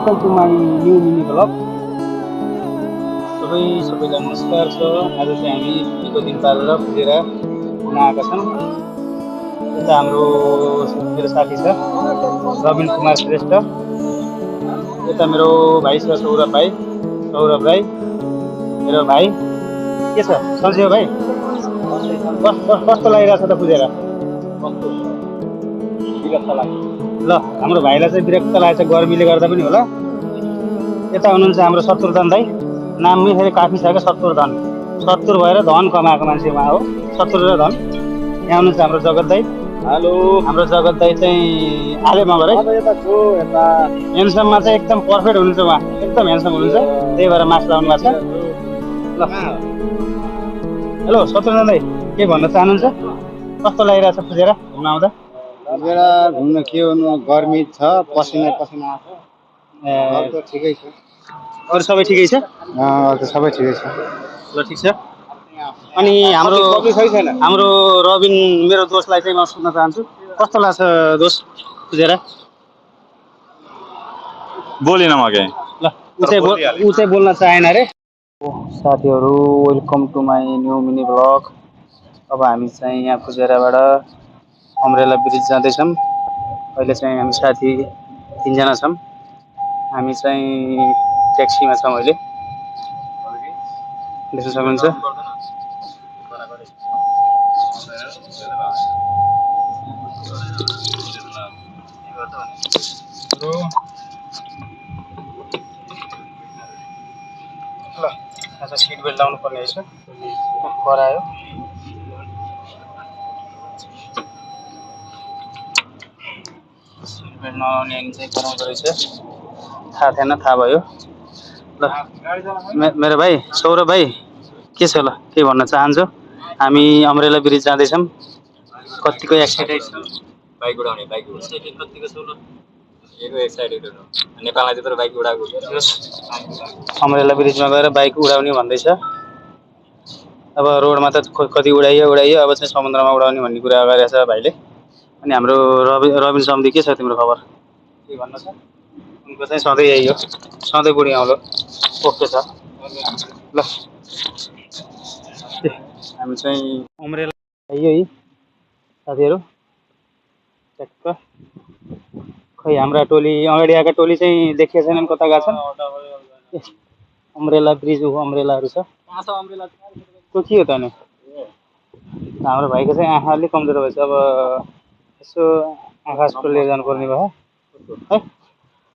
Welcome to my new mini blog. सबैलाई नमस्कार छ। आज चाहिँ हामी छुट्टीको दिन पारेर पुगेर आएका छौँ। यता हाम्रो मेरो साथी छ रबिन कुमार श्रेष्ठ, यता मेरो भाइ छ सौरभ राई। मेरो भाइ के छ सन्चै हो भाइ? कस्तो लागिरहेछ त पुगेर? ल हाम्रो भाइलाई चाहिँ विरक्त लागेको छ, गर्मीले गर्दा पनि होला। यता हुनुहुन्छ हाम्रो शत्रुधन दाई, नाममै फेरि काफी छ क्या शत्रुधन। शत्रु भएर धन कमाएको मान्छे उहाँ हो, शत्रु र धन। यहाँ हुनुहुन्छ हाम्रो जगत दाई। हेलो। हाम्रो जगत दाई चाहिँ आले मगर है, हेन्डसममा चाहिँ एकदम पर्फेक्ट हुनुहुन्छ उहाँ, एकदम हेन्डसम हुनुहुन्छ, त्यही भएर मास्क लाउनु भएको छ। ल हेलो शत्रुधन दाई, के भन्न चाहनुहुन्छ? कस्तो लागिरहेछ पुगेर घुम्न आउँदा? घुम्न के गर्नु, गर्मी छ, पसिना आएको। अरू ठिकै छ। अरू सबै ठिकै छ? सबै ठिकै छ। ल ठिक छ। अनि हाम्रो रबिन मेरो दोस्तलाई चाहिँ म सोध्न चाहन्छु, कस्तो लाग्छ दोस्त पुगेर? बोलिन म के ल ऊ चाहिँ बोल्न चाहेन अरे। साथीहरू, welcome to my new mini blog. अब हामी चाहिँ यहाँ पुगेरबाट अम्ब्रेला ब्रिज जाँदैछौँ। अहिले चाहिँ हामी साथी 3 जना छौँ। हामी चाहिँ ट्याक्सीमा छौँ अहिले, देख्न सक्नुहुन्छ। ल आज सिट बेल्ट लाउनु पर्ने रहेछ, करायो। सिट बेल्ट नलाउने चाहिँ कराउँदो रहेछ, थाहा थिएन, थाहा भयो। ल मेरो भाइ सौरभ भाइ, के छ? ल के भन्न चाहन्छु? हामी अम्ब्रेला ब्रिज जाँदैछौँ। कतिको एक्साइटेड छ? बाइक उडाउने कतिको छ? ल एक्साइटेड नेपालमा त्यत्रो बाइक उडाएको अम्ब्रेला ब्रिजमा गएर बाइक उडाउने भन्दैछ। अब रोडमा त कति उडाइयो, अब चाहिँ समुद्रमा उडाउने भन्ने कुरा गरेको छ भाइले। अनि हाम्रो रबिन सम्धी, के छ तिम्रो खबर? के भन्न छ? उनको चाहिँ सधैँ यही हो, सधैँ बुढी आउँलो। ओके छ। ल हामी चाहिँ अम्ब्रेला आइयो है साथीहरू, ट्याक्क। खै हाम्रा टोली अगाडि आएका टोली चाहिँ देखिएको छैनन्, कता गएको छन्? अम्ब्रेला ब्रिज हो, अम्ब्रेलाहरू छ। त्यो के हो त? नि हाम्रो भाइको चाहिँ आँखा अलिक कमजोर भएछ, अब यसो आँखा हस्पिटल लिएर जानुपर्ने भयो है।